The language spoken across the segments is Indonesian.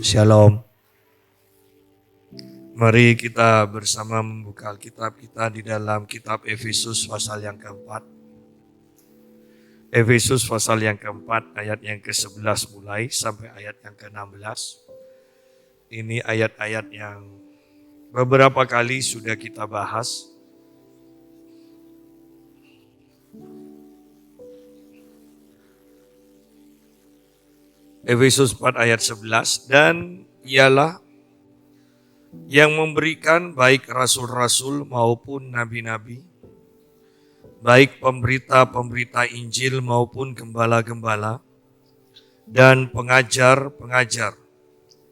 Shalom. Mari kita bersama membuka Alkitab kita di dalam kitab Efesus pasal yang keempat. Efesus pasal yang keempat ayat yang ke-11 mulai sampai ayat yang ke-16. Ini ayat-ayat yang beberapa kali sudah kita bahas. Efesus 4 ayat 11, dan ialah yang memberikan baik rasul-rasul maupun nabi-nabi, baik pemberita-pemberita Injil maupun gembala-gembala, dan pengajar-pengajar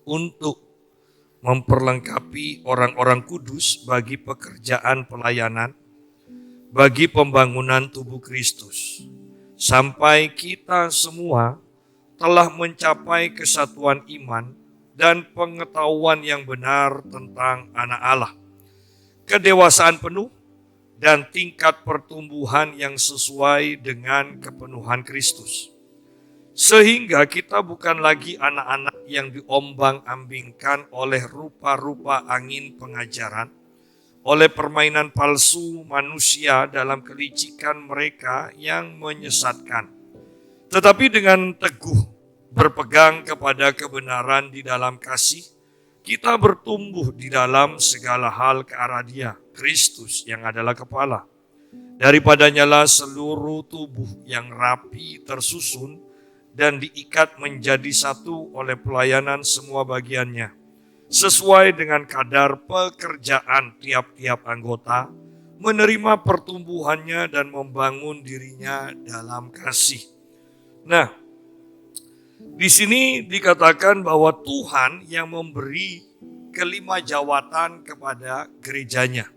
untuk memperlengkapi orang-orang kudus bagi pekerjaan pelayanan, bagi pembangunan tubuh Kristus, sampai kita semua telah mencapai kesatuan iman dan pengetahuan yang benar tentang anak Allah, kedewasaan penuh dan tingkat pertumbuhan yang sesuai dengan kepenuhan Kristus. Sehingga kita bukan lagi anak-anak yang diombang-ambingkan oleh rupa-rupa angin pengajaran, oleh permainan palsu manusia dalam kelicikan mereka yang menyesatkan. Tetapi dengan teguh berpegang kepada kebenaran di dalam kasih, kita bertumbuh di dalam segala hal ke arah Dia, Kristus yang adalah kepala. Daripadanya lah seluruh tubuh yang rapi tersusun dan diikat menjadi satu oleh pelayanan semua bagiannya, sesuai dengan kadar pekerjaan tiap-tiap anggota, menerima pertumbuhannya dan membangun dirinya dalam kasih. Nah, di sini dikatakan bahwa Tuhan yang memberi kelima jawatan kepada gerejanya.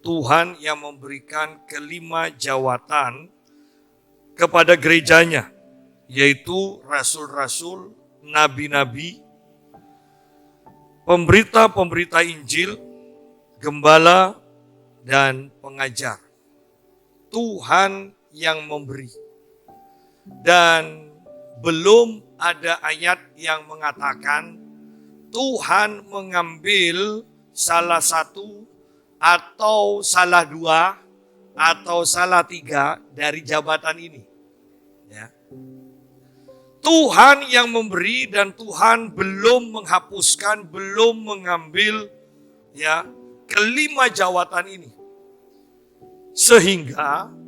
Tuhan yang memberikan kelima jawatan kepada gerejanya, yaitu rasul-rasul, nabi-nabi, pemberita-pemberita Injil, gembala, dan pengajar. Tuhan yang memberi. Dan belum ada ayat yang mengatakan Tuhan mengambil salah satu atau salah dua atau salah tiga dari jabatan ini. Ya. Tuhan yang memberi dan Tuhan belum menghapuskan, belum mengambil kelima jawatan ini. Sehingga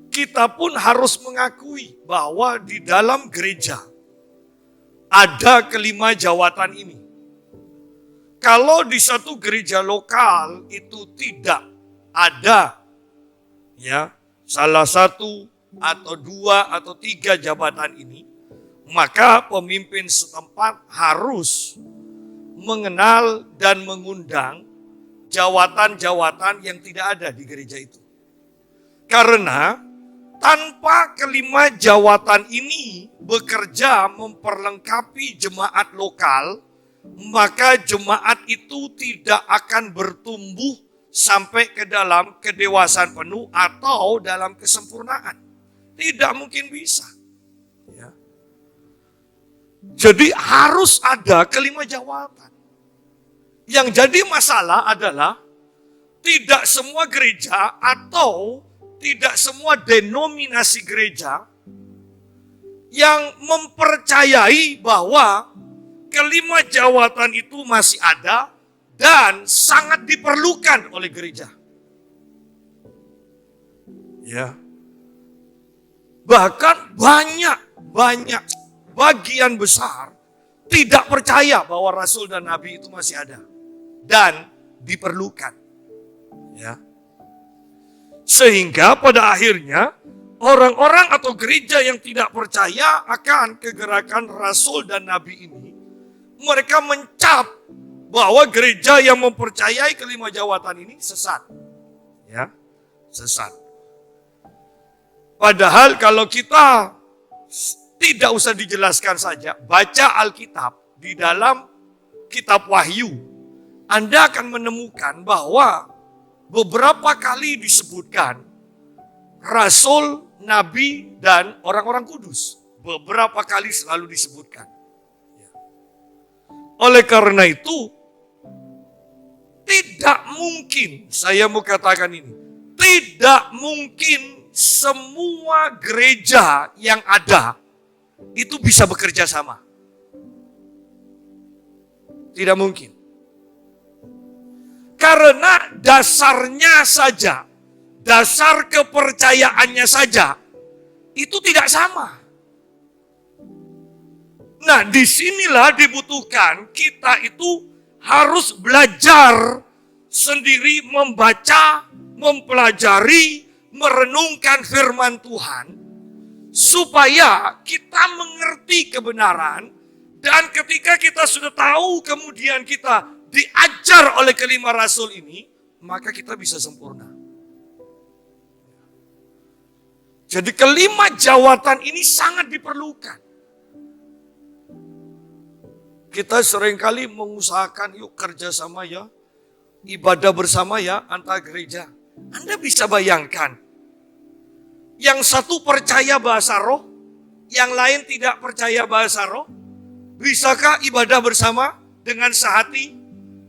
kita pun harus mengakui bahwa di dalam gereja ada kelima jawatan ini. Kalau di satu gereja lokal itu tidak ada salah satu atau dua atau tiga jabatan ini, maka pemimpin setempat harus mengenal dan mengundang jawatan-jawatan yang tidak ada di gereja itu. Karena tanpa kelima jawatan ini bekerja memperlengkapi jemaat lokal, maka jemaat itu tidak akan bertumbuh sampai ke dalam kedewasaan penuh atau dalam kesempurnaan. Tidak mungkin bisa. Ya. Jadi harus ada kelima jawatan. Yang jadi masalah adalah tidak semua gereja atau tidak semua denominasi gereja yang mempercayai bahwa kelima jawatan itu masih ada dan sangat diperlukan oleh gereja. Ya. Bahkan banyak bagian besar tidak percaya bahwa rasul dan nabi itu masih ada dan diperlukan. Ya. Sehingga pada akhirnya orang-orang atau gereja yang tidak percaya akan kegerakan rasul dan nabi ini, mereka mencap bahwa gereja yang mempercayai kelima jawatan ini sesat. Ya, sesat. Padahal kalau kita tidak usah dijelaskan saja, baca Alkitab di dalam kitab Wahyu, Anda akan menemukan bahwa beberapa kali disebutkan rasul, nabi, dan orang-orang kudus. Beberapa kali selalu disebutkan. Oleh karena itu, tidak mungkin, saya mau katakan ini, tidak mungkin semua gereja yang ada itu bisa bekerja sama. Tidak mungkin. Karena dasarnya saja, dasar kepercayaannya saja, itu tidak sama. Nah, disinilah dibutuhkan kita itu harus belajar sendiri membaca, mempelajari, merenungkan firman Tuhan, supaya kita mengerti kebenaran, dan ketika kita sudah tahu kemudian kita diajar oleh kelima rasul ini, maka kita bisa sempurna. Jadi kelima jawatan ini sangat diperlukan. Kita seringkali mengusahakan yuk kerjasama ya, ibadah bersama ya antar gereja. Anda bisa bayangkan, yang satu percaya bahasa roh, yang lain tidak percaya bahasa roh. Bisakah ibadah bersama dengan sehati,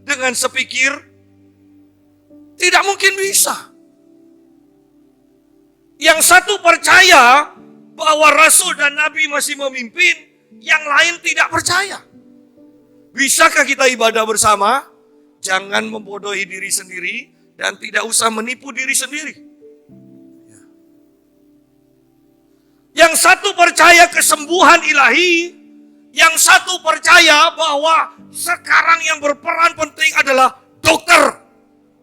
dengan sepikir? Tidak mungkin bisa. Yang satu percaya bahwa rasul dan nabi masih memimpin, yang lain tidak percaya. Bisakah kita ibadah bersama? Jangan membodohi diri sendiri dan tidak usah menipu diri sendiri. Yang satu percaya kesembuhan ilahi, yang satu percaya bahwa sekarang yang berperan penting adalah dokter.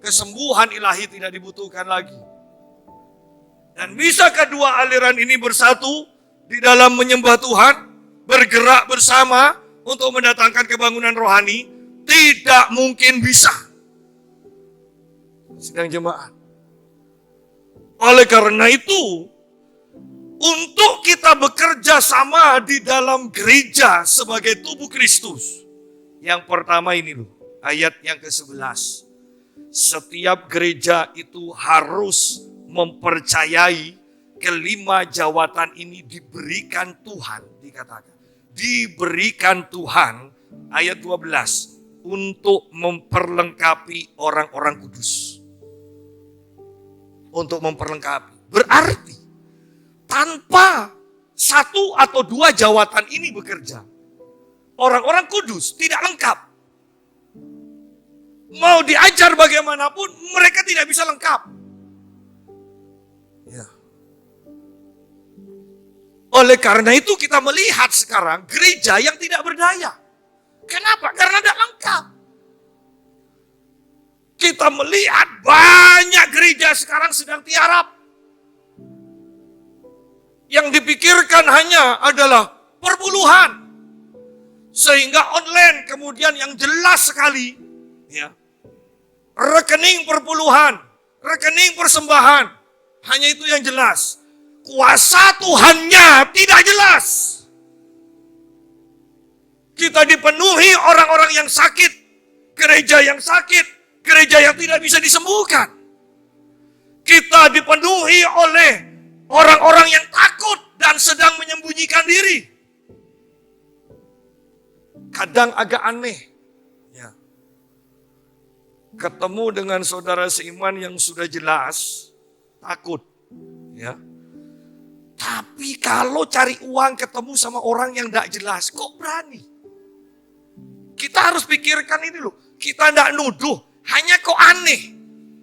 Kesembuhan ilahi tidak dibutuhkan lagi. Dan bisa kedua aliran ini bersatu di dalam menyembah Tuhan, bergerak bersama untuk mendatangkan kebangunan rohani? Tidak mungkin bisa. Sidang jemaat. Oleh karena itu, untuk kita bekerja sama di dalam gereja sebagai tubuh Kristus, yang pertama ini loh, ayat yang ke-11. Setiap gereja itu harus mempercayai kelima jawatan ini diberikan Tuhan, dikatakan. Diberikan Tuhan, ayat 12, untuk memperlengkapi orang-orang kudus. Untuk memperlengkapi. Berarti, tanpa satu atau dua jawatan ini bekerja, orang-orang kudus tidak lengkap. Mau diajar bagaimanapun, mereka tidak bisa lengkap. Ya. Oleh karena itu kita melihat sekarang gereja yang tidak berdaya. Kenapa? Karena tidak lengkap. Kita melihat banyak gereja sekarang sedang tiarap. Yang dipikirkan hanya adalah perpuluhan. Sehingga online kemudian yang jelas sekali, ya, rekening perpuluhan, rekening persembahan, hanya itu yang jelas. Kuasa Tuhannya tidak jelas. Kita dipenuhi orang-orang yang sakit, gereja yang sakit, gereja yang tidak bisa disembuhkan. Kita dipenuhi oleh orang-orang yang takut dan sedang menyembunyikan diri. Kadang agak aneh. Ya. Ketemu dengan saudara seiman yang sudah jelas, takut. Ya. Tapi kalau cari uang ketemu sama orang yang tidak jelas, kok berani? Kita harus pikirkan ini loh. Kita tidak nuduh, hanya kok aneh.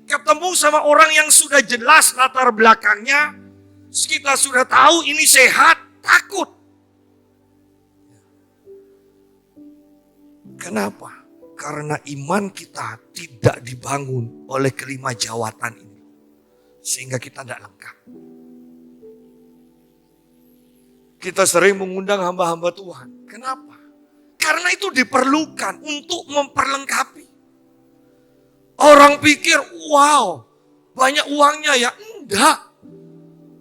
Ketemu sama orang yang sudah jelas latar belakangnya, kita sudah tahu ini sehat, takut. Kenapa? Karena iman kita tidak dibangun oleh kelima jawatan ini. Sehingga kita tidak lengkap. Kita sering mengundang hamba-hamba Tuhan. Kenapa? Karena itu diperlukan untuk memperlengkapi. Orang pikir, wow, banyak uangnya ya. Enggak.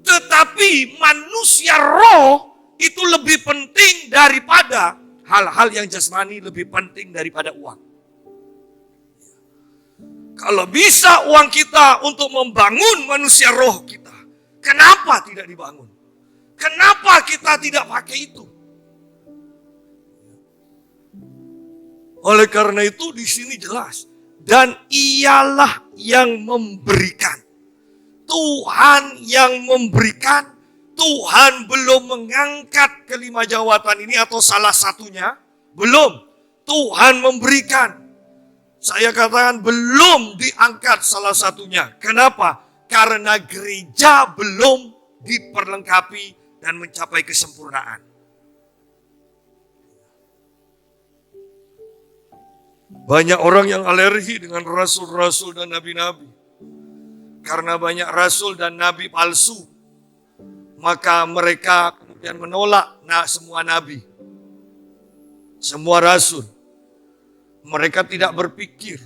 Tetapi manusia roh itu lebih penting daripada hal-hal yang jasmani, lebih penting daripada uang. Kalau bisa uang kita untuk membangun manusia roh kita, kenapa tidak dibangun? Kenapa kita tidak pakai itu? Oleh karena itu di sini jelas. Dan ialah yang memberikan. Tuhan yang memberikan. Tuhan belum mengangkat kelima jawatan ini atau salah satunya. Belum. Tuhan memberikan. Saya katakan belum diangkat salah satunya. Kenapa? Karena gereja belum diperlengkapi dan mencapai kesempurnaan. Banyak orang yang alergi dengan rasul-rasul dan nabi-nabi. Karena banyak rasul dan nabi palsu. Maka mereka kemudian menolak semua nabi. Semua rasul. Mereka tidak berpikir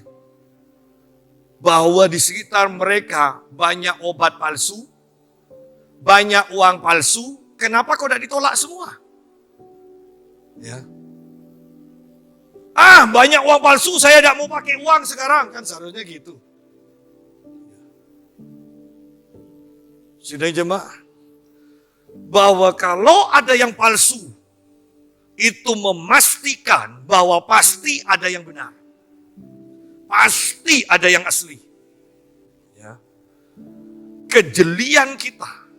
bahwa di sekitar mereka banyak obat palsu. Banyak uang palsu. Kenapa kok tidak ditolak semua? Ya. Banyak uang palsu, saya tidak mau pakai uang sekarang. Kan seharusnya gitu. Sudah jemaah. Bahwa kalau ada yang palsu, itu memastikan bahwa pasti ada yang benar. Pasti ada yang asli. Ya. Kejelian kita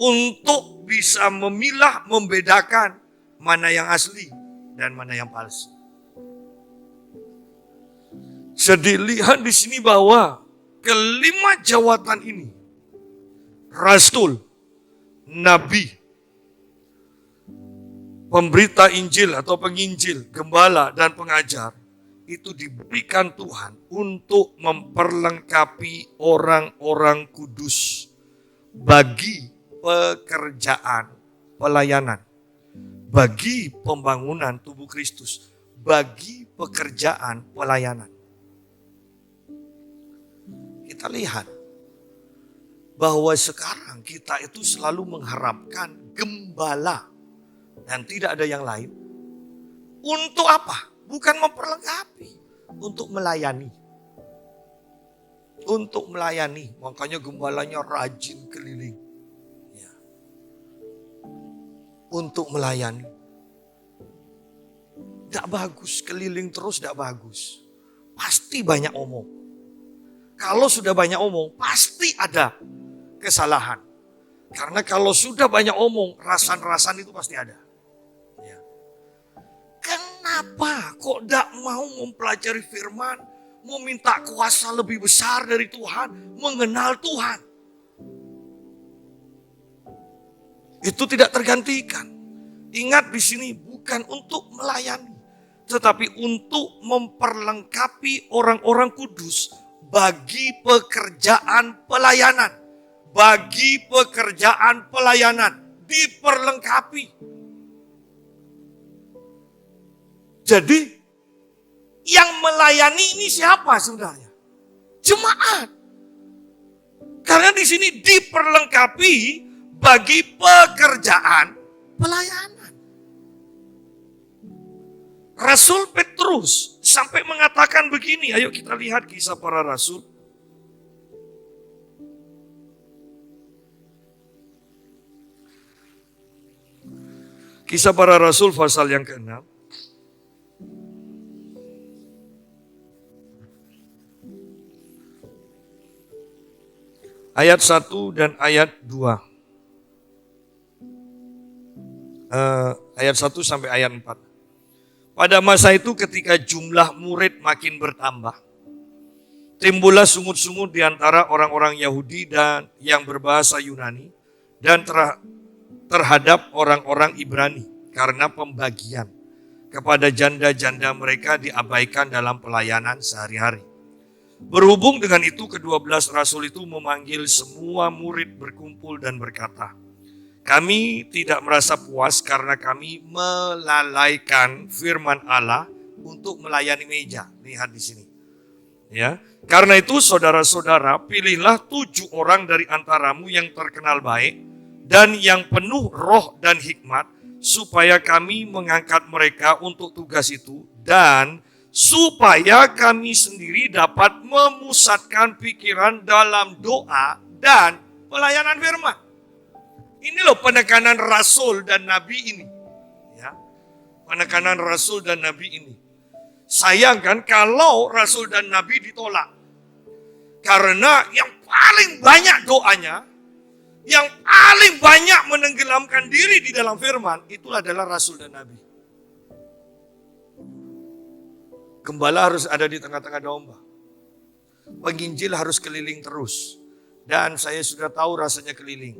untuk bisa memilah, membedakan mana yang asli dan mana yang palsu. Jadi lihat di sini bahwa kelima jawatan ini, rasul, nabi, pemberita Injil atau penginjil, gembala dan pengajar, itu diberikan Tuhan untuk memperlengkapi orang-orang kudus bagi pekerjaan pelayanan, bagi pembangunan tubuh Kristus, bagi pekerjaan pelayanan. Kita lihat bahwa sekarang kita itu selalu mengharapkan gembala dan tidak ada yang lain. Untuk apa? Bukan memperlengkapi, untuk melayani. Untuk melayani, makanya gembalanya rajin keliling. Ya. Untuk melayani. Tidak bagus, keliling terus tidak bagus. Pasti banyak omong. Kalau sudah banyak omong, pasti ada kesalahan. Karena kalau sudah banyak omong, rasan-rasan itu pasti ada. Ya. Kenapa kok tidak mau mempelajari firman, meminta kuasa lebih besar dari Tuhan, mengenal Tuhan? Itu tidak tergantikan. Ingat di sini bukan untuk melayani, tetapi untuk memperlengkapi orang-orang kudus bagi pekerjaan pelayanan. Bagi pekerjaan pelayanan diperlengkapi. Jadi yang melayani ini siapa sebenarnya? Jemaat. Karena di sini diperlengkapi bagi pekerjaan pelayanan. Rasul Petrus sampai mengatakan begini, ayo kita lihat Kisah Para Rasul. Kisah Para Rasul pasal yang ke-6. Ayat 1 dan ayat 2. Ayat 1 sampai ayat 4. Pada masa itu ketika jumlah murid makin bertambah, timbullah sungut-sungut di antara orang-orang Yahudi dan yang berbahasa Yunani dan terhadap orang-orang Ibrani karena pembagian kepada janda-janda mereka diabaikan dalam pelayanan sehari-hari. Berhubung dengan itu, ke-12 rasul itu memanggil semua murid berkumpul dan berkata, kami tidak merasa puas karena kami melalaikan firman Allah untuk melayani meja. Lihat di sini. Ya, karena itu saudara-saudara, pilihlah 7 orang dari antaramu yang terkenal baik dan yang penuh roh dan hikmat, supaya kami mengangkat mereka untuk tugas itu dan supaya kami sendiri dapat memusatkan pikiran dalam doa dan pelayanan firman. Ini loh penekanan rasul dan nabi ini. Ya. Penekanan rasul dan nabi ini. Sayang kan kalau rasul dan nabi ditolak. Karena yang paling banyak doanya, yang paling banyak menenggelamkan diri di dalam firman, itulah adalah rasul dan nabi. Gembala harus ada di tengah-tengah domba. Penginjil harus keliling terus. Dan saya sudah tahu rasanya keliling.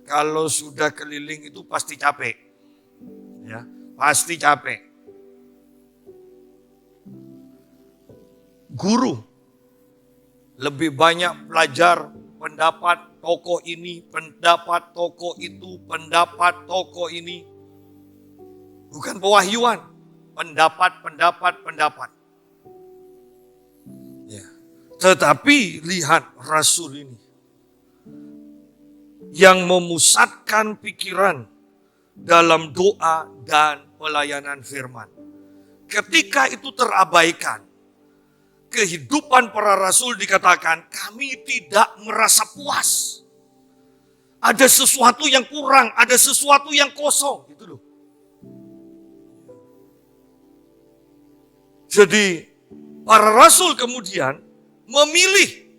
Kalau sudah keliling itu pasti capek. Ya, pasti capek. Guru lebih banyak belajar pendapat tokoh ini, pendapat tokoh itu, pendapat tokoh ini. Bukan pewahyuan, pendapat. Ya. Tetapi lihat rasul ini yang memusatkan pikiran dalam doa dan pelayanan firman. Ketika itu terabaikan, kehidupan para rasul dikatakan kami tidak merasa puas. Ada sesuatu yang kurang, ada sesuatu yang kosong, gitu loh. Jadi para rasul kemudian memilih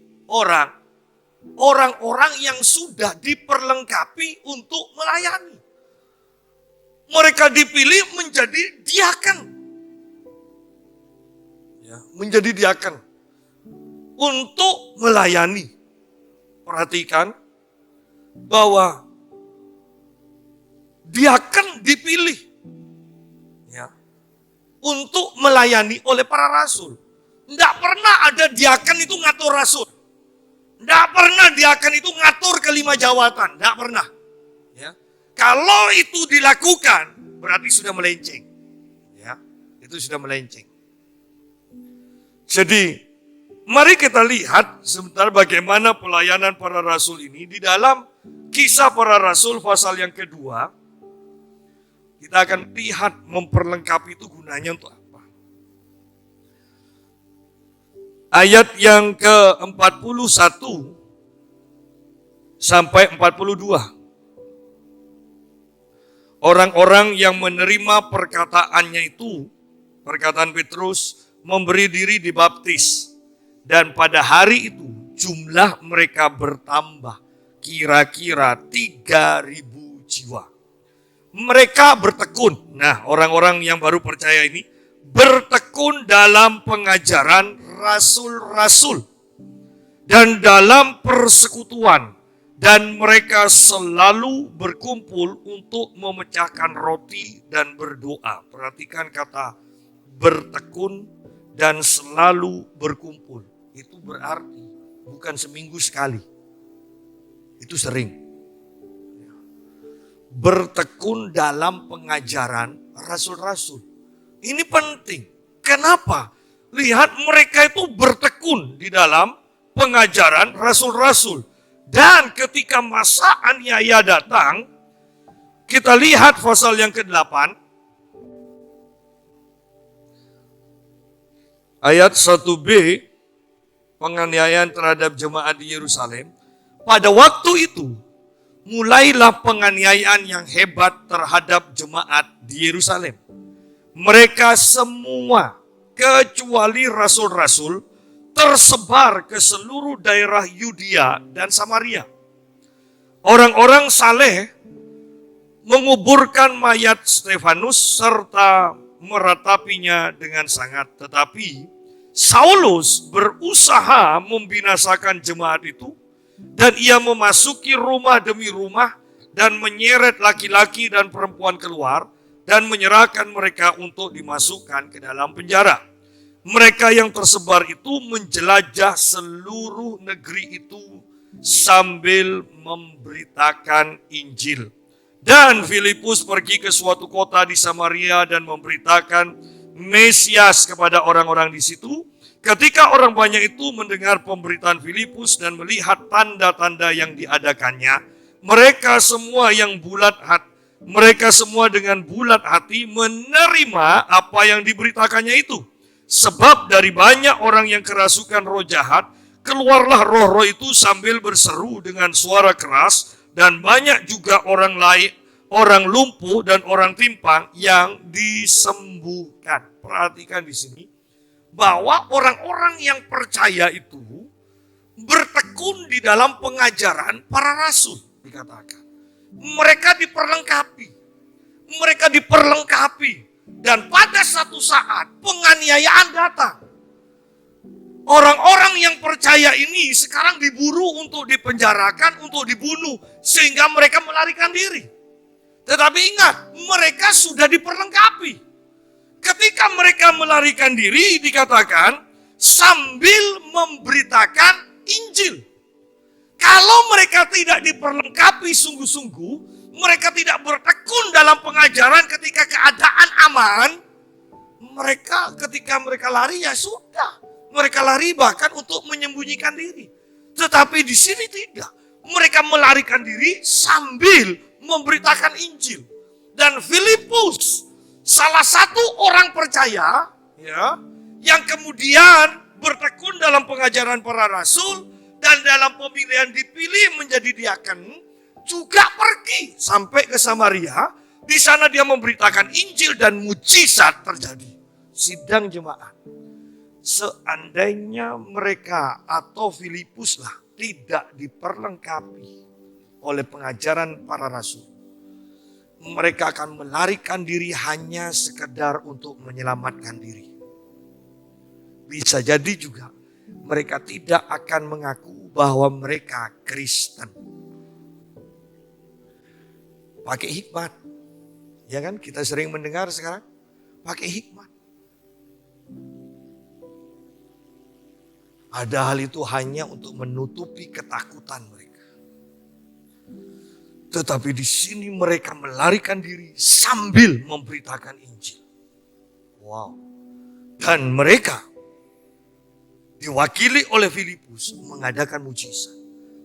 orang-orang yang sudah diperlengkapi untuk melayani. Mereka dipilih menjadi diaken. Ya, menjadi diaken untuk melayani. Perhatikan bahwa diaken dipilih ya, untuk melayani oleh para rasul. Tidak pernah ada diaken itu ngatur rasul. Tidak pernah diaken itu ngatur kelima jawatan. Tidak pernah. Ya. Kalau itu dilakukan, berarti sudah melenceng. Ya, itu sudah melenceng. Jadi, mari kita lihat sebentar bagaimana pelayanan para rasul ini di dalam Kisah Para Rasul pasal yang kedua. Kita akan lihat memperlengkapi itu gunanya untuk apa. Ayat yang ke-41 sampai 42. Orang-orang yang menerima perkataannya itu, perkataan Petrus, memberi diri dibaptis. Dan pada hari itu jumlah mereka bertambah kira-kira 3.000 jiwa. Mereka bertekun. Nah, orang-orang yang baru percaya ini bertekun dalam pengajaran rasul-rasul dan dalam persekutuan, dan mereka selalu berkumpul untuk memecahkan roti dan berdoa. Perhatikan kata bertekun dan selalu berkumpul. Itu berarti bukan seminggu sekali. Itu sering. Bertekun dalam pengajaran rasul-rasul. Ini penting. Kenapa? Lihat mereka itu bertekun di dalam pengajaran rasul-rasul. Dan ketika masa aniaya datang, kita lihat pasal yang ke-8. Ayat 1b, penganiayaan terhadap jemaat di Yerusalem. Pada waktu itu, mulailah penganiayaan yang hebat terhadap jemaat di Yerusalem. Mereka semua, kecuali rasul-rasul, tersebar ke seluruh daerah Yudea dan Samaria. Orang-orang saleh menguburkan mayat Stefanus serta meratapinya dengan sangat. Tetapi Saulus berusaha membinasakan jemaat itu, dan ia memasuki rumah demi rumah dan menyeret laki-laki dan perempuan keluar dan menyerahkan mereka untuk dimasukkan ke dalam penjara. Mereka yang tersebar itu menjelajah seluruh negeri itu sambil memberitakan Injil. Dan Filipus pergi ke suatu kota di Samaria dan memberitakan Mesias kepada orang-orang di situ. Ketika orang banyak itu mendengar pemberitaan Filipus dan melihat tanda-tanda yang diadakannya, mereka semua dengan bulat hati menerima apa yang diberitakannya itu. Sebab dari banyak orang yang kerasukan roh jahat, keluarlah roh-roh itu sambil berseru dengan suara keras, dan banyak juga orang lumpuh dan orang timpang yang disembuhkan. perhatikan di sini bahwa orang-orang yang percaya itu bertekun di dalam pengajaran para rasul, dikatakan. Mereka diperlengkapi. Mereka diperlengkapi. Dan pada satu saat penganiayaan datang. Orang-orang yang percaya ini sekarang diburu untuk dipenjarakan, untuk dibunuh. Sehingga mereka melarikan diri. Tetapi ingat, mereka sudah diperlengkapi. Ketika mereka melarikan diri, dikatakan sambil memberitakan Injil. Kalau mereka tidak diperlengkapi sungguh-sungguh, mereka tidak bertekun dalam pengajaran ketika keadaan aman, mereka ketika mereka lari ya sudah. Mereka lari bahkan untuk menyembunyikan diri. Tetapi di sini tidak. Mereka melarikan diri sambil memberitakan Injil. Dan Filipus, salah satu orang percaya, ya, yang kemudian bertekun dalam pengajaran para rasul dan dalam pemilihan dipilih menjadi diaken, juga pergi sampai ke Samaria. Di sana dia memberitakan Injil dan mujizat terjadi. Sidang jemaat. Seandainya mereka atau Filipus lah tidak diperlengkapi oleh pengajaran para rasul, mereka akan melarikan diri hanya sekedar untuk menyelamatkan diri. Bisa jadi juga mereka tidak akan mengaku bahwa mereka Kristen. Pakai hikmat. Ya kan, kita sering mendengar sekarang. Pakai hikmat. Padahal itu hanya untuk menutupi ketakutan mereka. Tetapi di sini mereka melarikan diri sambil memberitakan Injil. Wow. Dan mereka diwakili oleh Filipus mengadakan mujizat,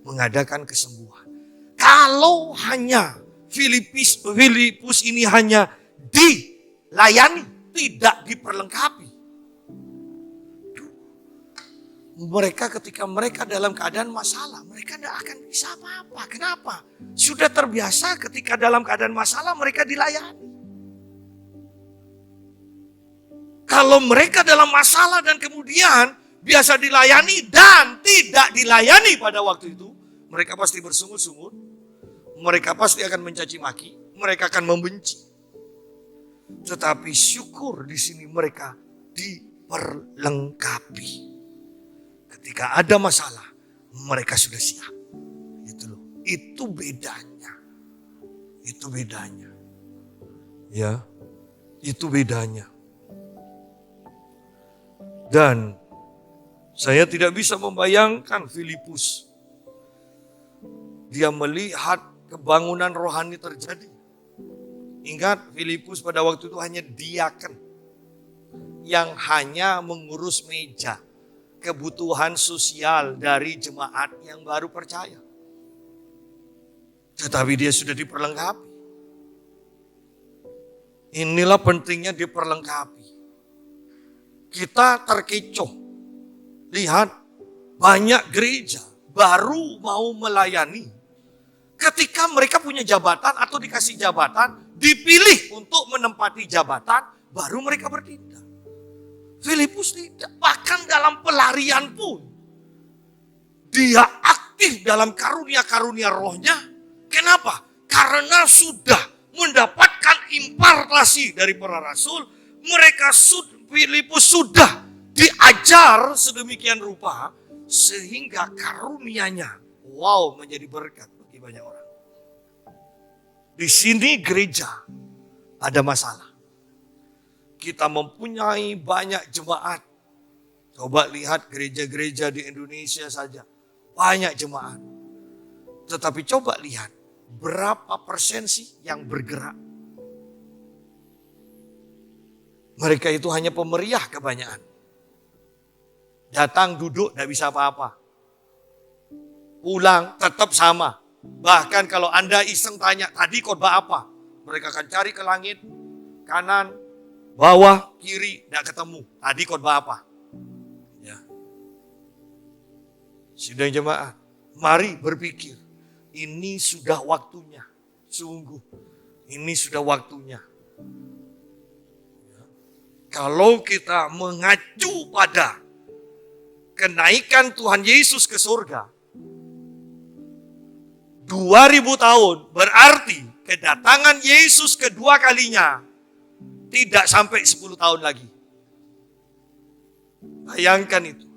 mengadakan kesembuhan. Kalau hanya Filipus ini hanya dilayani, tidak diperlengkapi. Mereka ketika mereka dalam keadaan masalah, mereka tidak akan bisa apa-apa. Kenapa? Sudah terbiasa ketika dalam keadaan masalah mereka dilayani. Kalau mereka dalam masalah dan kemudian biasa dilayani dan tidak dilayani pada waktu itu, mereka pasti bersungut-sungut, mereka pasti akan mencaci maki, mereka akan membenci. Tetapi syukur di sini mereka diperlengkapi. Ketika ada masalah, mereka sudah siap. Itu loh, itu bedanya. Itu bedanya. Ya, itu bedanya. Dan saya tidak bisa membayangkan Filipus. Dia melihat kebangunan rohani terjadi. Ingat, Filipus pada waktu itu hanya diaken. Yang hanya mengurus meja. Kebutuhan sosial dari jemaat yang baru percaya. Tetapi dia sudah diperlengkapi. Inilah pentingnya diperlengkapi. Kita terkecoh. Lihat, banyak gereja baru mau melayani. Ketika mereka punya jabatan atau dikasih jabatan, dipilih untuk menempati jabatan, baru mereka bertindak. Filipus tidak, bahkan dalam pelarian pun, dia aktif dalam karunia-karunia rohnya. Kenapa? Karena sudah mendapatkan impartasi dari para rasul, Filipus sudah diajar sedemikian rupa sehingga karunianya menjadi berkat bagi banyak orang. Di sini gereja ada masalah. Kita mempunyai banyak jemaat. Coba lihat gereja-gereja di Indonesia saja. Banyak jemaat. Tetapi coba lihat berapa persen sih yang bergerak. Mereka itu hanya pemeriah kebanyakan. Datang duduk tidak bisa apa-apa. Pulang tetap sama. Bahkan kalau Anda iseng tanya tadi khotbah apa. Mereka akan cari ke langit, kanan, bawah, kiri, tidak ketemu. Tadi khotbah apa? Ya. Sidang jemaat, mari berpikir. Ini sudah waktunya. Sungguh, ini sudah waktunya. Ya. Kalau kita mengacu pada kenaikan Tuhan Yesus ke surga, 2000 tahun berarti kedatangan Yesus kedua kalinya tidak sampai 10 tahun lagi. Bayangkan itu.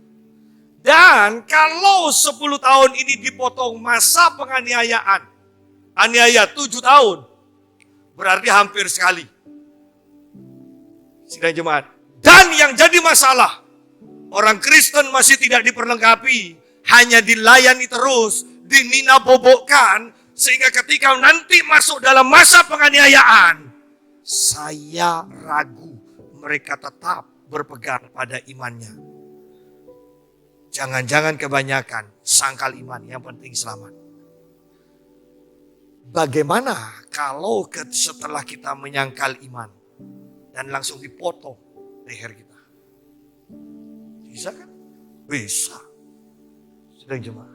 Dan kalau 10 tahun ini dipotong masa penganiayaan, aniaya 7 tahun, berarti hampir sekali. Sidang jemaat. Dan yang jadi masalah, orang Kristen masih tidak diperlengkapi, hanya dilayani terus, dinina-bobokkan, sehingga ketika nanti masuk dalam masa penganiayaan, saya ragu mereka tetap berpegang pada imannya. Jangan-jangan kebanyakan sangkal iman, yang penting selamat. Bagaimana kalau setelah kita menyangkal iman dan langsung dipotong leher kita? Bisa kan? Bisa. Sedang jemaah.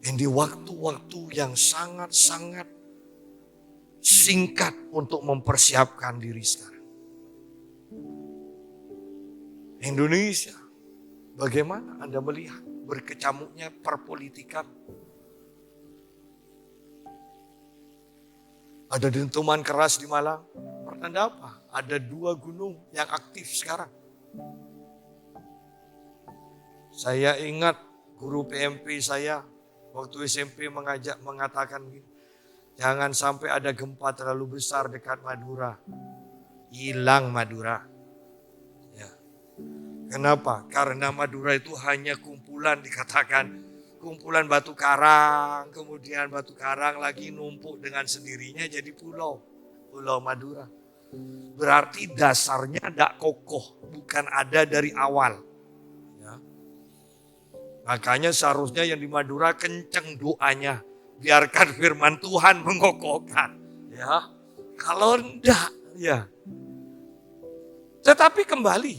Ini waktu-waktu yang sangat-sangat singkat untuk mempersiapkan diri sekarang. Indonesia, bagaimana Anda melihat berkecamuknya perpolitikan? Ada dentuman keras di Malang. Pertanda apa? Ada 2 gunung yang aktif sekarang. Saya ingat guru PMP saya waktu SMP mengatakan gini, jangan sampai ada gempa terlalu besar dekat Madura. Hilang Madura. Ya. Kenapa? Karena Madura itu hanya kumpulan, dikatakan kumpulan batu karang, kemudian batu karang lagi numpuk dengan sendirinya jadi pulau. Pulau Madura. Berarti dasarnya tidak kokoh, bukan ada dari awal. Ya. Makanya seharusnya yang di Madura kenceng doanya. Biarkan firman Tuhan mengokohkan. Ya. Kalau enggak, ya. Tetapi kembali,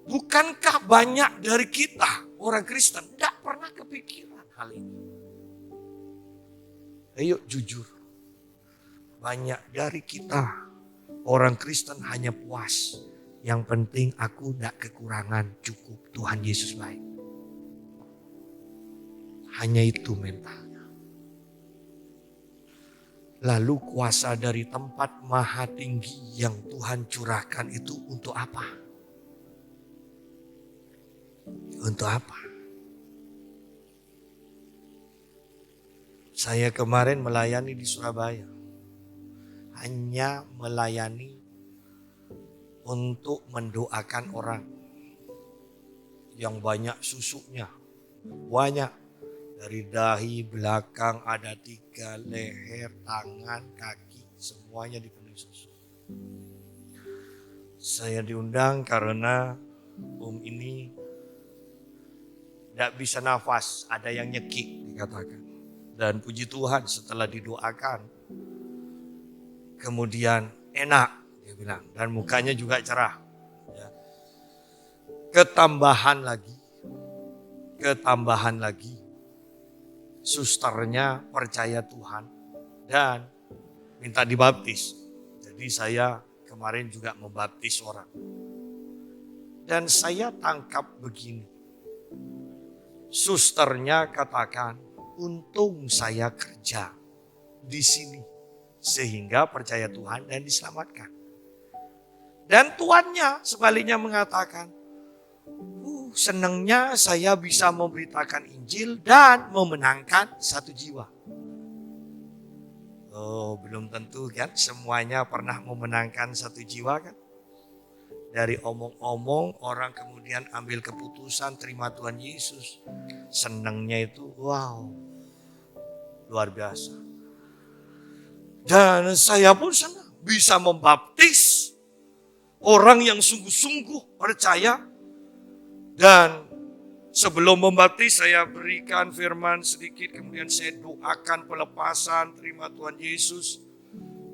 bukankah banyak dari kita, orang Kristen, tidak pernah kepikiran hal ini? Ayo jujur. Banyak dari kita, orang Kristen hanya puas. Yang penting aku tidak kekurangan, cukup. Tuhan Yesus baik. Hanya itu mentalnya. Lalu kuasa dari tempat maha tinggi yang Tuhan curahkan itu untuk apa? Untuk apa? Saya kemarin melayani di Surabaya. Hanya melayani untuk mendoakan orang yang banyak susuknya. Banyak. Dari dahi, belakang, ada 3, leher, tangan, kaki, semuanya dipenuhi susu. Saya diundang karena ini tidak bisa nafas, ada yang nyekik dikatakan. Dan puji Tuhan setelah didoakan, kemudian enak dia bilang, dan mukanya juga cerah. Ya. Ketambahan lagi. Susternya percaya Tuhan dan minta dibaptis. Jadi saya kemarin juga membaptis orang. Dan saya tangkap begini. Susternya katakan, untung saya kerja di sini. Sehingga percaya Tuhan dan diselamatkan. Dan tuannya sebaliknya mengatakan, senangnya saya bisa memberitakan Injil dan memenangkan 1 jiwa. Oh, belum tentu kan semuanya pernah memenangkan 1 jiwa kan. Dari omong-omong orang kemudian ambil keputusan terima Tuhan Yesus. Senangnya itu wow, luar biasa. Dan saya pun senang bisa membaptis orang yang sungguh-sungguh percaya. Dan sebelum membaptis saya berikan firman sedikit, kemudian saya doakan pelepasan, terima Tuhan Yesus.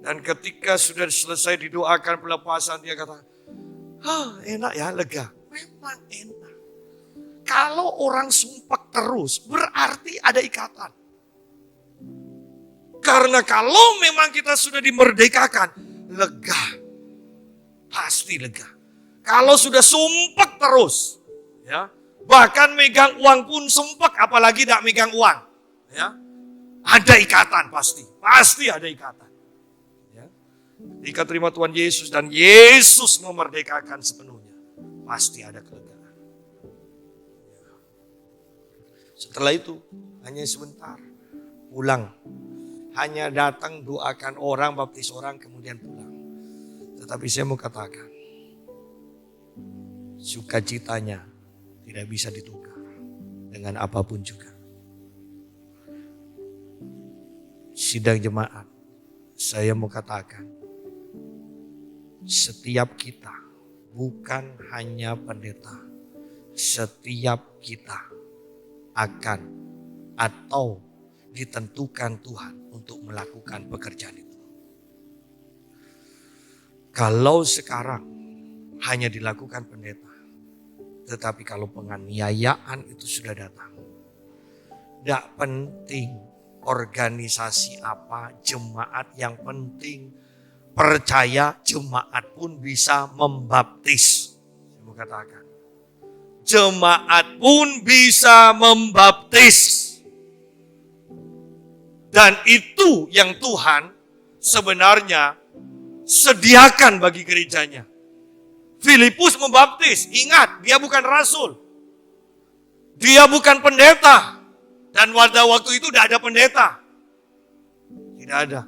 Dan ketika sudah selesai didoakan pelepasan, dia kata, enak ya, lega. Memang enak. Kalau orang sumpah terus, berarti ada ikatan. Karena kalau memang kita sudah dimerdekakan, lega. pasti lega. Kalau sudah sumpek terus, ya, bahkan megang uang pun sumpek, apalagi tidak megang uang, ya, ada ikatan pasti ada ikatan. Ya. Jika terima Tuhan Yesus dan Yesus memerdekakan sepenuhnya, pasti ada kelegaan. Setelah itu hanya sebentar, pulang. Hanya datang doakan orang, baptis orang, kemudian pulang. Tetapi saya mau katakan, sukacitanya tidak bisa ditukar dengan apapun juga. Sidang jemaat, saya mau katakan, setiap kita, bukan hanya pendeta, setiap kita akan atau ditentukan Tuhan untuk melakukan pekerjaan itu. Kalau sekarang hanya dilakukan pendeta, tetapi kalau penganiayaan itu sudah datang, tidak penting organisasi apa, jemaat yang penting percaya jemaat pun bisa membaptis. Saya mau katakan, jemaat pun bisa membaptis. Dan itu yang Tuhan sebenarnya sediakan bagi gerejanya. Filipus membaptis, ingat dia bukan rasul. Dia bukan pendeta. Dan pada waktu itu tidak ada pendeta. Tidak ada.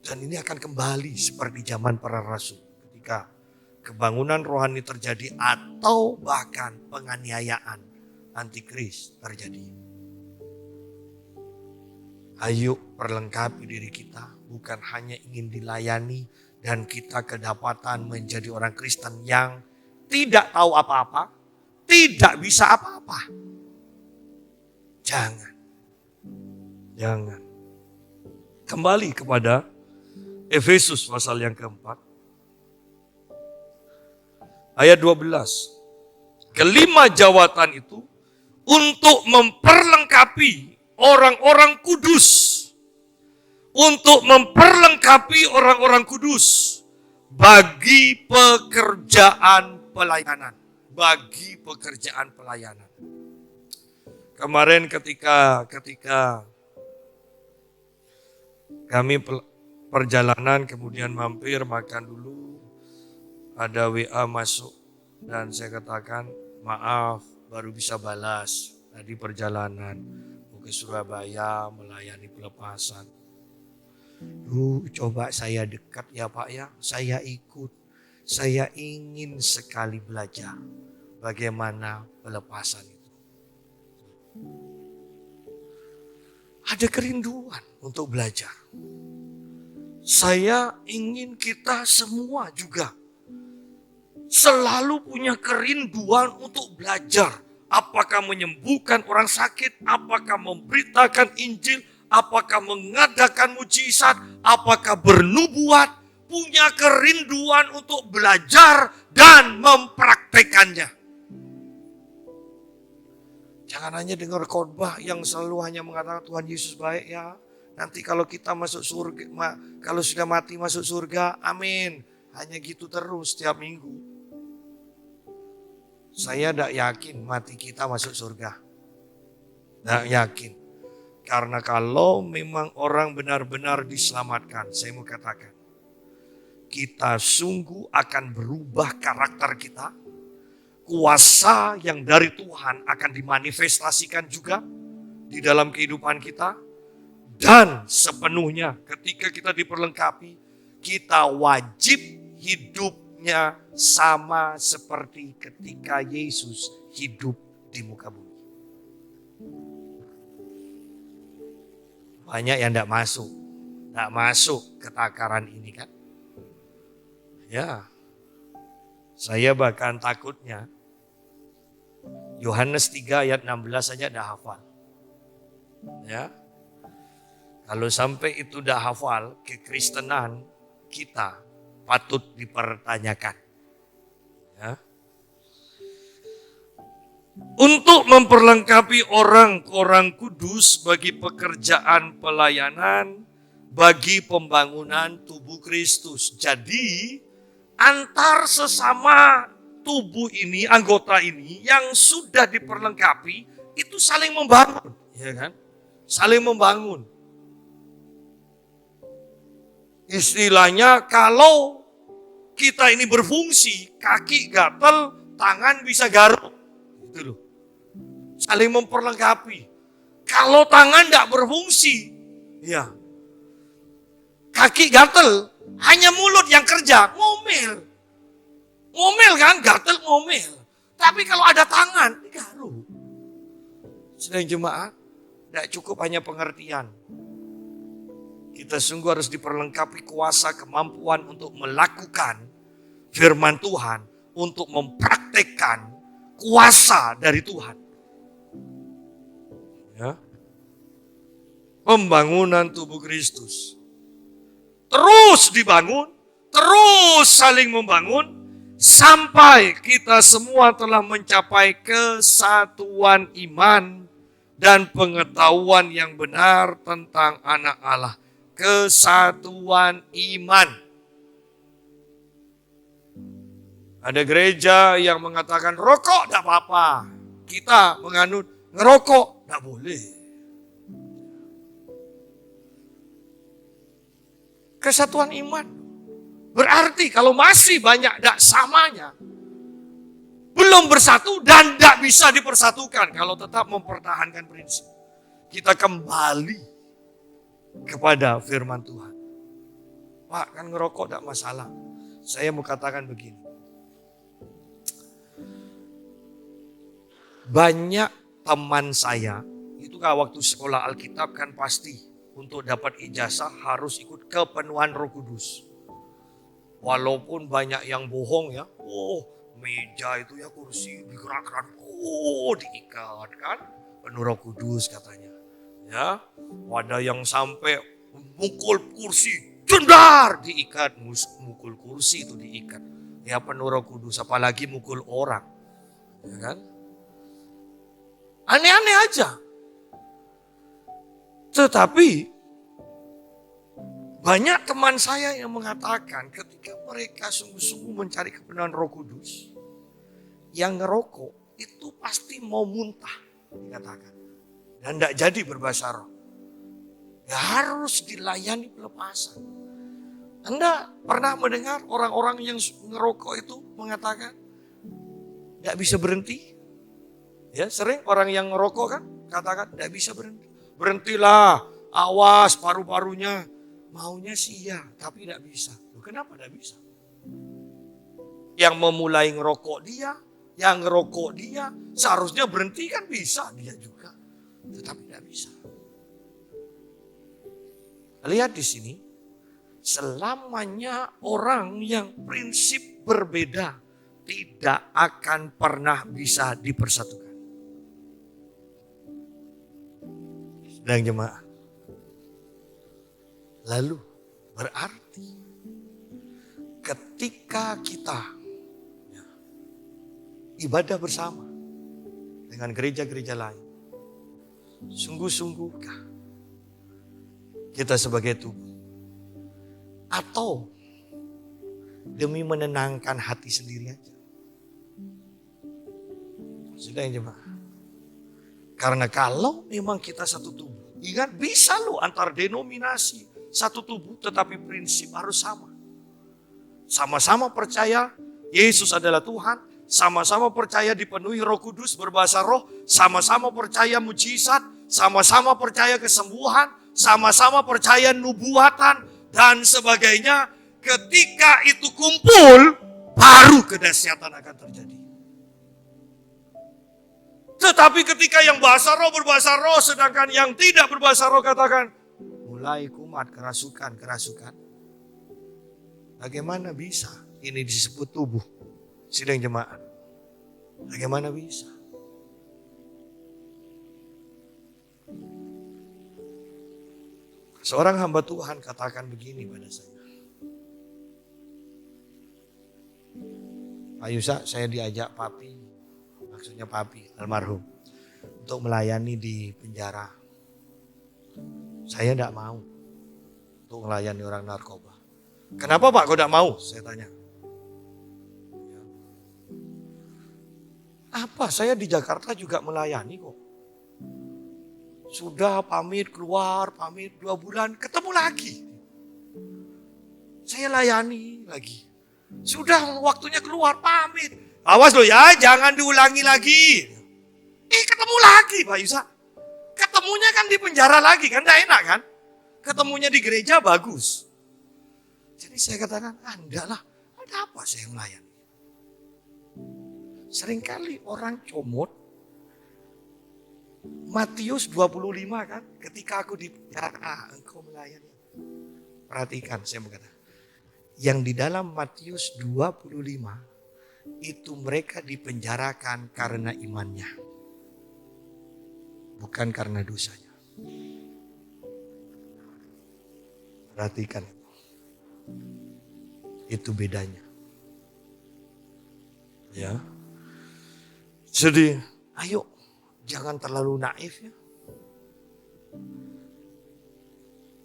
Dan ini akan kembali seperti zaman para rasul. Ketika kebangunan rohani terjadi atau bahkan penganiayaan antikris terjadi. Ayo perlengkapi diri kita, bukan hanya ingin dilayani dan kita kedapatan menjadi orang Kristen yang tidak tahu apa-apa, tidak bisa apa-apa. Jangan. Kembali kepada Efesus pasal yang keempat. Ayat 12. Kelima jawatan itu untuk memperlengkapi orang-orang kudus. Untuk memperlengkapi orang-orang kudus bagi pekerjaan pelayanan. Bagi pekerjaan pelayanan. Kemarin ketika kami perjalanan kemudian mampir makan dulu, ada WA masuk dan saya katakan maaf baru bisa balas tadi perjalanan ke Surabaya melayani pelepasan. Coba saya dekat ya Pak ya, saya ikut. Saya ingin sekali belajar bagaimana pelepasan itu. Ada kerinduan untuk belajar. Saya ingin kita semua juga selalu punya kerinduan untuk belajar. Apakah menyembuhkan orang sakit, apakah memberitakan Injil, apakah mengadakan mujizat, apakah bernubuat, punya kerinduan untuk belajar dan mempraktekannya. Jangan hanya dengar khotbah yang selalu hanya mengatakan Tuhan Yesus baik ya. Nanti kalau kita masuk surga, kalau sudah mati masuk surga, amin. Hanya gitu terus setiap minggu. Saya tidak yakin mati kita masuk surga. Tidak yakin. Karena kalau memang orang benar-benar diselamatkan, saya mau katakan, kita sungguh akan berubah karakter kita. Kuasa yang dari Tuhan akan dimanifestasikan juga di dalam kehidupan kita. Dan sepenuhnya ketika kita diperlengkapi, kita wajib hidupnya sama seperti ketika Yesus hidup di muka bumi. Banyak yang tidak masuk ke takaran ini kan. Ya, saya bahkan takutnya Yohanes 3 ayat 16 saja dah hafal. Ya, kalau sampai itu dah hafal, kekristenan kita patut dipertanyakan. Ya. Untuk memperlengkapi orang-orang kudus bagi pekerjaan pelayanan bagi pembangunan tubuh Kristus. Jadi antar sesama tubuh ini, anggota ini yang sudah diperlengkapi itu saling membangun, ya kan? Saling membangun. Istilahnya kalau kita ini berfungsi, kaki gatel, tangan bisa garuk. Gitu loh. Saling memperlengkapi. Kalau tangan tidak berfungsi, ya kaki gatel, hanya mulut yang kerja, ngomel. Ngomel kan, gatel ngomel. Tapi kalau ada tangan, garuk. Sedang jemaat, tidak cukup hanya pengertian. Kita sungguh harus diperlengkapi kuasa kemampuan untuk melakukan firman Tuhan, untuk mempraktekkan kuasa dari Tuhan. Ya. Pembangunan tubuh Kristus. Terus dibangun, terus saling membangun, sampai kita semua telah mencapai kesatuan iman dan pengetahuan yang benar tentang anak Allah. Kesatuan iman. Ada gereja yang mengatakan rokok tidak apa-apa. Kita menganut ngerokok tidak boleh. Kesatuan iman. Berarti kalau masih banyak tidak samanya, belum bersatu dan tidak bisa dipersatukan kalau tetap mempertahankan prinsip. Kita kembali kepada firman Tuhan. Pak, kan ngerokok tidak masalah. Saya mau katakan begini. Banyak teman saya, itu kalau waktu sekolah Alkitab kan pasti untuk dapat ijazah harus ikut kepenuhan Roh Kudus. Walaupun banyak yang bohong ya. Oh, meja itu ya kursi digerakkan. Oh, diikat kan. Penuh Roh Kudus katanya. Ya, ada yang sampai mukul kursi, jendar diikat, mukul kursi itu diikat. Ya penuh Roh Kudus, apalagi mukul orang. Ya kan? Aneh-aneh aja. Tetapi banyak teman saya yang mengatakan ketika mereka sungguh-sungguh mencari kebenaran Roh Kudus, yang ngerokok itu pasti mau muntah, dikatakan. Dan tidak jadi berbahasa roh. Ya harus dilayani pelepasan. Anda pernah mendengar orang-orang yang ngerokok itu mengatakan tidak bisa berhenti? Ya sering orang yang ngerokok kan katakan tidak bisa berhenti. Berhentilah, awas paru-parunya. Maunya sih ya, tapi tidak bisa. Loh, kenapa tidak bisa? Yang memulai ngerokok dia, yang ngerokok dia, seharusnya berhenti kan bisa dia juga. Tetapi tidak bisa. Lihat di sini, selamanya orang yang prinsip berbeda tidak akan pernah bisa dipersatukan. Sedang jemaat. Lalu berarti ketika kita ibadah bersama dengan gereja-gereja lain, sungguh-sungguhkah kita sebagai tubuh? Atau demi menenangkan hati sendiri aja? Sudah ya jemaah. Karena kalau memang kita satu tubuh, ingat bisa loh antar denominasi satu tubuh tetapi prinsip harus sama. Sama-sama percaya Yesus adalah Tuhan, sama-sama percaya dipenuhi Roh Kudus berbahasa roh, sama-sama percaya mujizat, sama-sama percaya kesembuhan, sama-sama percaya nubuatan dan sebagainya. Ketika itu kumpul, baru kedahsyatan akan terjadi. Tetapi ketika yang bahasa roh berbahasa roh, sedangkan yang tidak berbahasa roh katakan, mulai kumat, kerasukan. Bagaimana bisa ini disebut tubuh? Sidang jemaat. Bagaimana bisa? Seorang hamba Tuhan katakan begini pada saya. Pak Yusa, saya diajak papi, maksudnya papi almarhum, untuk melayani di penjara. Saya tidak mau. untuk melayani orang narkoba. Kenapa Pak kau tidak mau? Saya tanya. Apa? Saya di Jakarta juga melayani kok. Sudah pamit keluar, pamit 2 bulan, ketemu lagi. Saya layani lagi. Sudah waktunya keluar, pamit. Awas loh ya, jangan diulangi lagi. Ketemu lagi Pak Yusa. Ketemunya kan di penjara lagi kan, tidak enak kan? Ketemunya di gereja bagus. Jadi saya katakan, enggak lah, ada apa saya melayani? Seringkali orang comot. Matius 25 kan, ketika aku di penjara, engkau melayani. Perhatikan, saya berkata, yang di dalam Matius 25 itu mereka dipenjarakan karena imannya, bukan karena dosanya. Perhatikan, itu bedanya. Ya, jadi ayo jangan terlalu naif ya.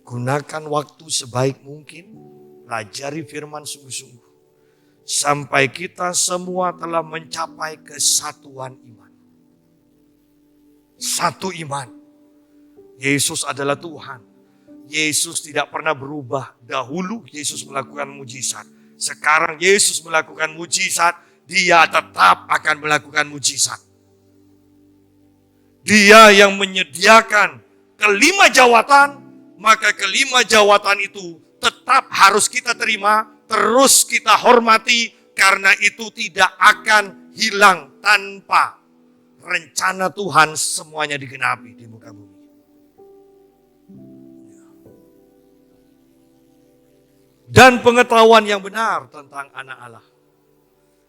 Gunakan waktu sebaik mungkin, pelajari firman sungguh-sungguh. Sampai kita semua telah mencapai kesatuan iman. Satu iman. Yesus adalah Tuhan. Yesus tidak pernah berubah. Dahulu Yesus melakukan mujizat. Sekarang Yesus melakukan mujizat. Dia tetap akan melakukan mujizat. Dia yang menyediakan kelima jawatan, maka kelima jawatan itu tetap harus kita terima, terus kita hormati, karena itu tidak akan hilang tanpa rencana Tuhan semuanya digenapi di muka bumi. Dan pengetahuan yang benar tentang anak Allah.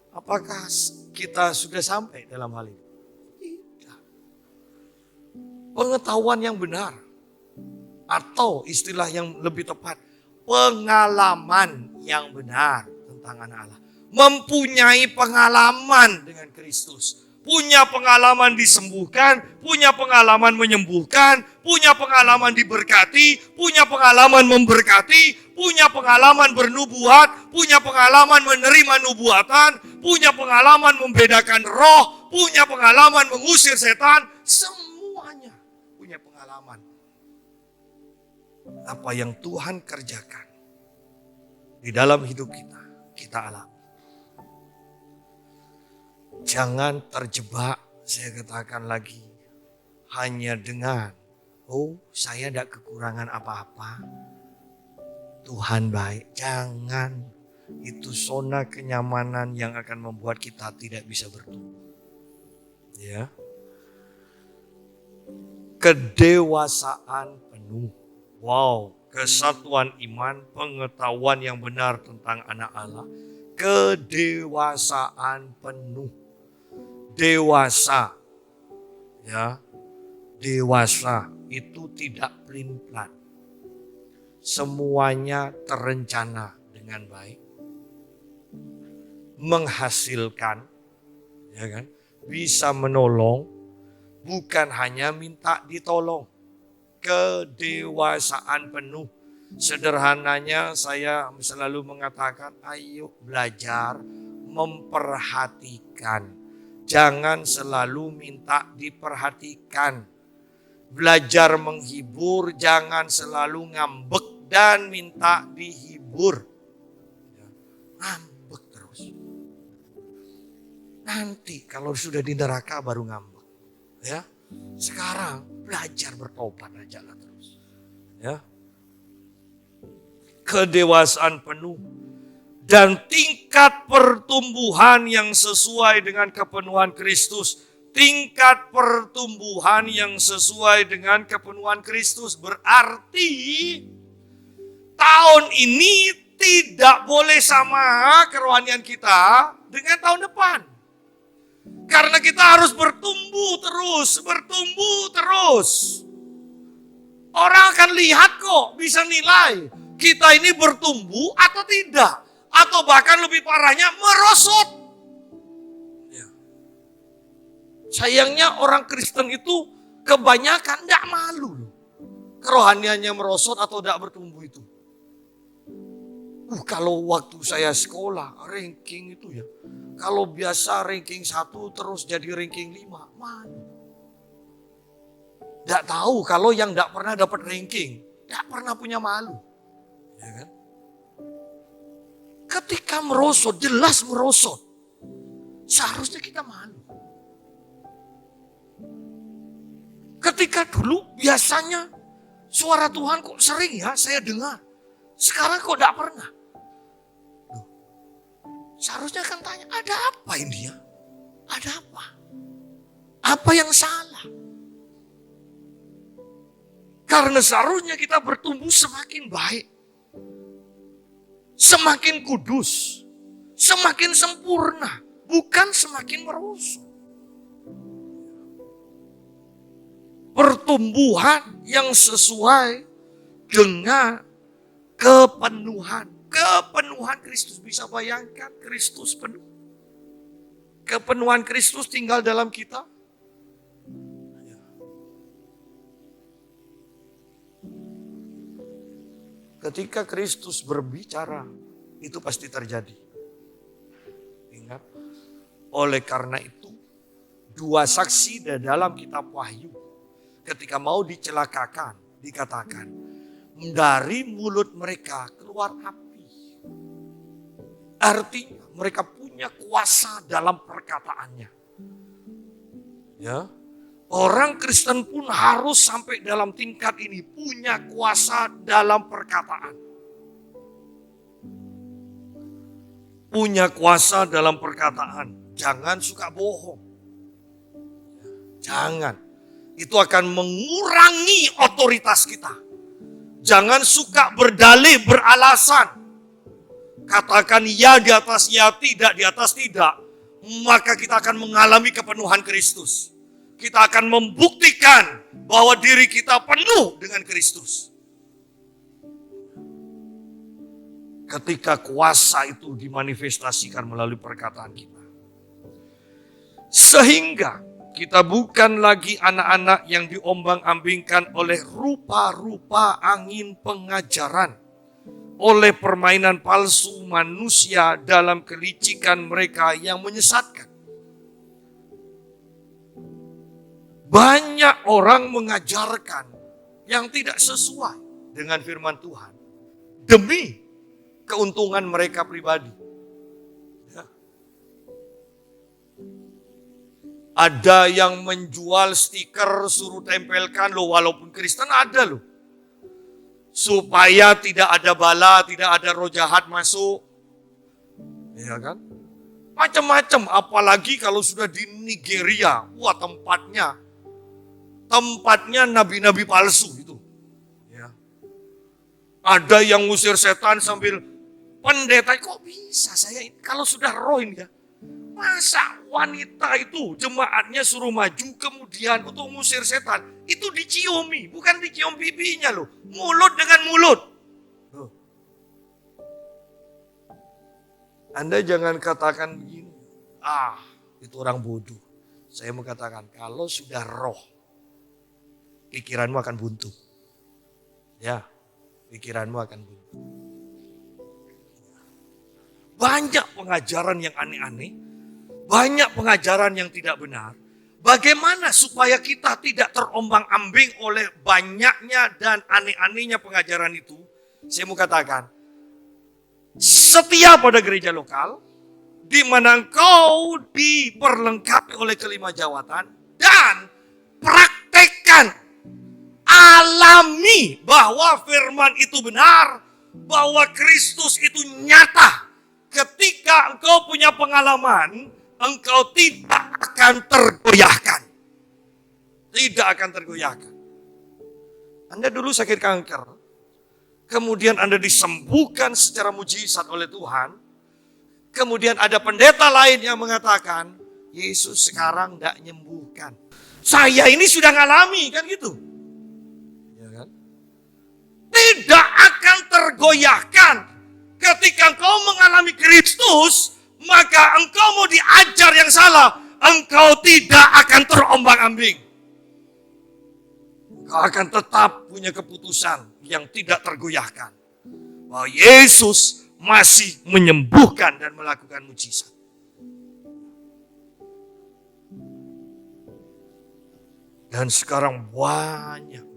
Apakah kita sudah sampai dalam hal ini? Tidak. Pengetahuan yang benar, atau istilah yang lebih tepat, pengalaman yang benar tentang anak Allah. Mempunyai pengalaman dengan Kristus. Punya pengalaman disembuhkan, punya pengalaman menyembuhkan, punya pengalaman diberkati, punya pengalaman memberkati, punya pengalaman bernubuat, punya pengalaman menerima nubuatan, punya pengalaman membedakan roh, punya pengalaman mengusir setan, semuanya punya pengalaman. Apa yang Tuhan kerjakan di dalam hidup kita, kita alami. Jangan terjebak, saya katakan lagi, hanya dengan, saya tidak kekurangan apa-apa, Tuhan baik. Jangan, itu zona kenyamanan yang akan membuat kita tidak bisa bertumbuh. Ya. Kedewasaan penuh. Wow, kesatuan iman, pengetahuan yang benar tentang anak Allah, kedewasaan penuh. Dewasa, ya, dewasa itu tidak pelin-pelan. Semuanya terencana dengan baik, menghasilkan, ya kan, bisa menolong, bukan hanya minta ditolong. Kedewasaan penuh. Sederhananya saya selalu mengatakan, ayo belajar memperhatikan. Jangan selalu minta diperhatikan. Belajar menghibur, jangan selalu ngambek dan minta dihibur. Ngambek terus. Nanti kalau sudah di neraka baru ngambek. Ya. Sekarang belajar bertobat aja lah terus. Ya. Kedewasaan penuh. Dan tingkat pertumbuhan yang sesuai dengan kepenuhan Kristus. Tingkat pertumbuhan yang sesuai dengan kepenuhan Kristus. Berarti tahun ini tidak boleh sama kerohanian kita dengan tahun depan. Karena kita harus bertumbuh terus. Orang akan lihat kok, bisa nilai kita ini bertumbuh atau tidak. Atau bahkan lebih parahnya merosot. Ya. Sayangnya orang Kristen itu kebanyakan tidak malu. Kerohaniannya merosot atau tidak bertumbuh itu. Kalau waktu saya sekolah, ranking itu ya. Kalau biasa ranking 1 terus jadi ranking 5, malu. Tidak tahu kalau yang tidak pernah dapat ranking, tidak pernah punya malu. Ya kan? Ketika merosot, jelas merosot. Seharusnya kita malu. Ketika dulu biasanya suara Tuhan kok sering ya saya dengar. Sekarang kok tidak pernah. Seharusnya kan tanya, ada apa ini ya? Ada apa? Apa yang salah? Karena seharusnya kita bertumbuh semakin baik. Semakin kudus. Semakin sempurna. Bukan semakin merosot. Pertumbuhan yang sesuai dengan kepenuhan. Kepenuhan Kristus. Bisa bayangkan Kristus penuh. Kepenuhan Kristus tinggal dalam kita. Ketika Kristus berbicara, itu pasti terjadi. Ingat, oleh karena itu, 2 saksi di dalam kitab Wahyu, ketika mau dicelakakan, dikatakan, dari mulut mereka keluar api. Artinya mereka punya kuasa dalam perkataannya. Ya. Orang Kristen pun harus sampai dalam tingkat ini, punya kuasa dalam perkataan. Punya kuasa dalam perkataan. Jangan suka bohong. Jangan. Itu akan mengurangi otoritas kita. Jangan suka berdalih, beralasan. Katakan ya di atas ya, tidak di atas tidak. Maka kita akan mengalami kepenuhan Kristus. Kita akan membuktikan bahwa diri kita penuh dengan Kristus. Ketika kuasa itu dimanifestasikan melalui perkataan kita. Sehingga kita bukan lagi anak-anak yang diombang-ambingkan oleh rupa-rupa angin pengajaran. Oleh permainan palsu manusia dalam kelicikan mereka yang menyesatkan. Banyak orang mengajarkan yang tidak sesuai dengan firman Tuhan. Demi keuntungan mereka pribadi. Ya. Ada yang menjual stiker suruh tempelkan loh, walaupun Kristen ada loh. Supaya tidak ada bala, tidak ada roh jahat masuk. Ya kan? Macam-macam, apalagi kalau sudah di Nigeria. Wah, tempatnya nabi-nabi palsu itu. Ya. Ada yang ngusir setan sambil pendeta, kok bisa saya kalau sudah roh ini ya. Masa wanita itu jemaatnya suruh maju kemudian untuk ngusir setan. Itu diciumi, bukan dicium pipinya loh. Mulut dengan mulut. Loh. Anda jangan katakan begini. Itu orang bodoh. Saya mau katakan kalau sudah roh, pikiranmu akan buntu. Ya, pikiranmu akan buntu. Banyak pengajaran yang aneh-aneh. Banyak pengajaran yang tidak benar. Bagaimana supaya kita tidak terombang-ambing oleh banyaknya dan aneh-anehnya pengajaran itu? Saya mau katakan, setia pada gereja lokal, di mana engkau diperlengkapi oleh kelima jawatan, dan praktekkan, alami bahwa firman itu benar, bahwa Kristus itu nyata. Ketika engkau punya pengalaman, engkau tidak akan tergoyahkan. Tidak akan tergoyahkan. Anda dulu sakit kanker, kemudian Anda disembuhkan secara mujizat oleh Tuhan, kemudian ada pendeta lain yang mengatakan, Yesus sekarang tidak menyembuhkan. Saya ini sudah ngalami, kan gitu. Ya kan? Tidak akan tergoyahkan. Ketika engkau mengalami Kristus, maka engkau mau diajar yang salah, engkau tidak akan terombang-ambing. Engkau akan tetap punya keputusan yang tidak tergoyahkan. Bahwa Yesus masih menyembuhkan dan melakukan mujizat. Dan sekarang banyak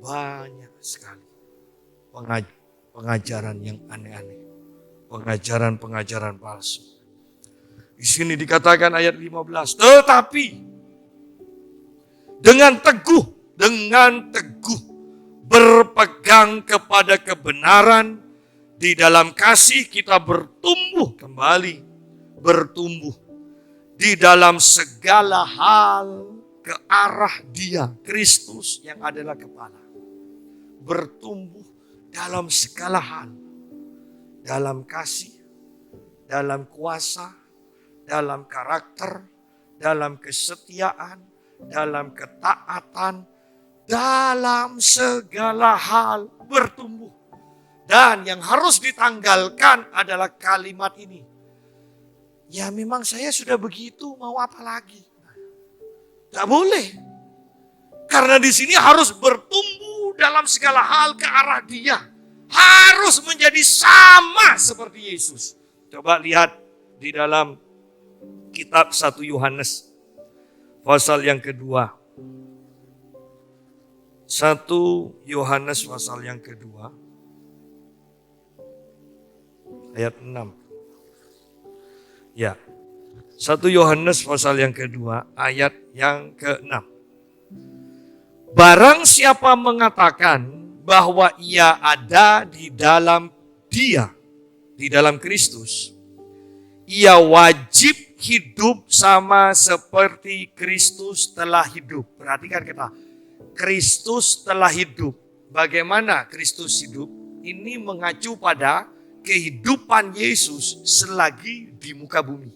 sekali pengajaran yang aneh-aneh. Pengajaran palsu. Di sini dikatakan ayat 15. Tetapi dengan teguh berpegang kepada kebenaran, di dalam kasih kita bertumbuh kembali. Bertumbuh di dalam segala hal ke arah Dia, Kristus yang adalah kepala. Bertumbuh dalam segala hal. Dalam kasih, dalam kuasa, dalam karakter, dalam kesetiaan, dalam ketaatan, dalam segala hal bertumbuh. Dan yang harus ditanggalkan adalah kalimat ini. Ya memang saya sudah begitu, mau apa lagi? Tidak boleh. Karena di sini harus bertumbuh dalam segala hal ke arah Dia. Harus menjadi sama seperti Yesus. Coba lihat di dalam kitab 1 Yohanes pasal yang kedua. 1 Yohanes pasal yang kedua ayat 6. Ya. 1 Yohanes pasal yang kedua ayat yang ke-6. Barang siapa mengatakan bahwa ia ada di dalam Dia, di dalam Kristus, ia wajib hidup sama seperti Kristus telah hidup. Perhatikan kita, Kristus telah hidup. Bagaimana Kristus hidup? Ini mengacu pada kehidupan Yesus selagi di muka bumi.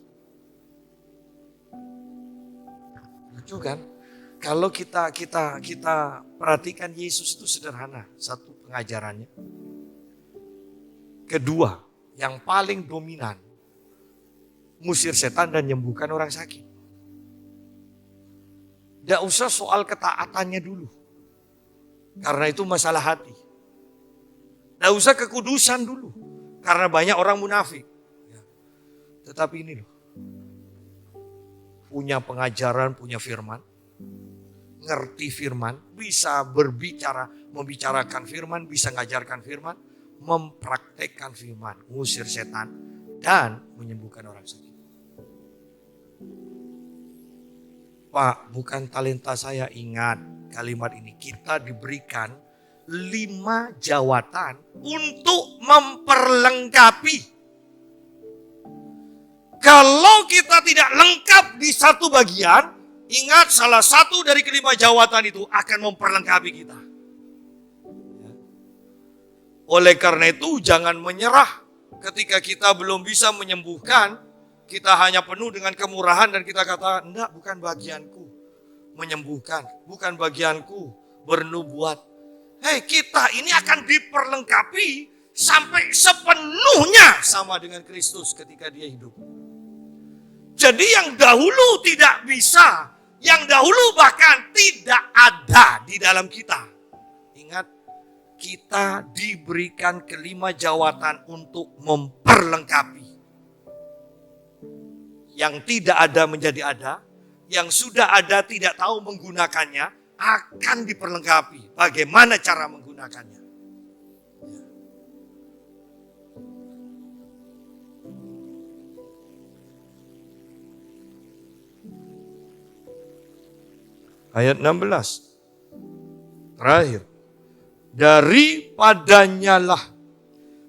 Lucu kan? Kalau kita perhatikan Yesus itu sederhana, satu pengajarannya. Kedua, yang paling dominan, ngusir setan dan menyembuhkan orang sakit. Tidak usah soal ketaatannya dulu. Karena itu masalah hati. Tidak usah kekudusan dulu. Karena banyak orang munafik. Tetapi ini loh. Punya pengajaran, punya firman. Ngerti firman. Bisa berbicara, membicarakan firman. Bisa ngajarkan firman. Mempraktekkan firman. Ngusir setan. Dan menyembuhkan orang sakit. Pak, bukan talenta saya, ingat kalimat ini. Kita diberikan 5 jawatan untuk memperlengkapi. Kalau kita tidak lengkap di satu bagian, ingat salah satu dari kelima jawatan itu akan memperlengkapi kita. Oleh karena itu jangan menyerah ketika kita belum bisa menyembuhkan. Kita hanya penuh dengan kemurahan dan kita kata, enggak, bukan bagianku menyembuhkan, bukan bagianku bernubuat. Hei, kita ini akan diperlengkapi sampai sepenuhnya sama dengan Kristus ketika Dia hidup. Jadi yang dahulu tidak bisa, yang dahulu bahkan tidak ada di dalam kita. Ingat, kita diberikan kelima jawatan untuk memperlengkapi. Yang tidak ada menjadi ada, yang sudah ada tidak tahu menggunakannya, akan diperlengkapi. Bagaimana cara menggunakannya? Ayat 16. Terakhir. Daripadanya lah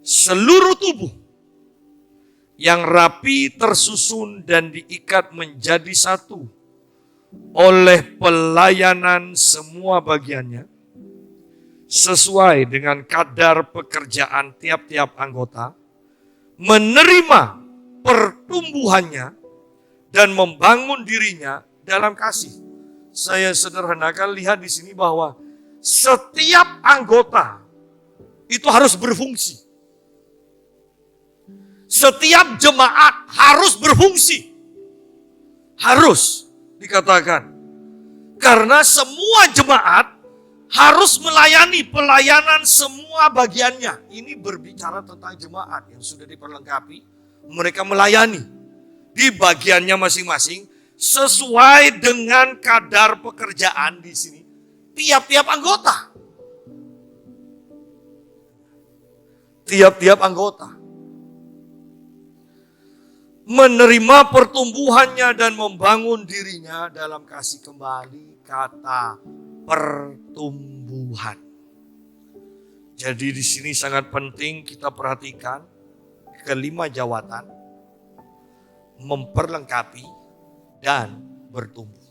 seluruh tubuh yang rapi tersusun dan diikat menjadi satu oleh pelayanan semua bagiannya sesuai dengan kadar pekerjaan tiap-tiap anggota, menerima pertumbuhannya dan membangun dirinya dalam kasih. Saya sederhanakan, lihat di sini bahwa setiap anggota itu harus berfungsi. Setiap jemaat harus berfungsi. Harus dikatakan. Karena semua jemaat harus melayani pelayanan semua bagiannya. Ini berbicara tentang jemaat yang sudah diperlengkapi. Mereka melayani di bagiannya masing-masing sesuai dengan kadar pekerjaan di sini. Tiap-tiap anggota. Tiap-tiap anggota. Menerima pertumbuhannya dan membangun dirinya dalam kasih kembali, kata pertumbuhan. Jadi di sini sangat penting kita perhatikan kelima jawatan memperlengkapi dan bertumbuh.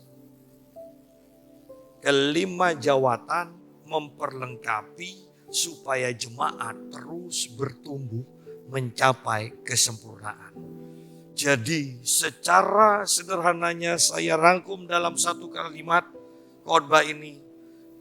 Kelima jawatan memperlengkapi supaya jemaat terus bertumbuh mencapai kesempurnaan. Jadi secara sederhananya saya rangkum dalam satu kalimat khotbah ini.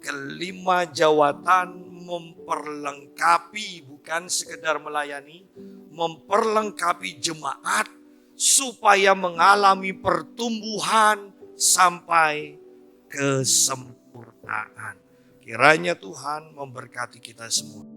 Kelima jawatan memperlengkapi, bukan sekedar melayani, memperlengkapi jemaat supaya mengalami pertumbuhan sampai kesempurnaan. Kiranya Tuhan memberkati kita semua.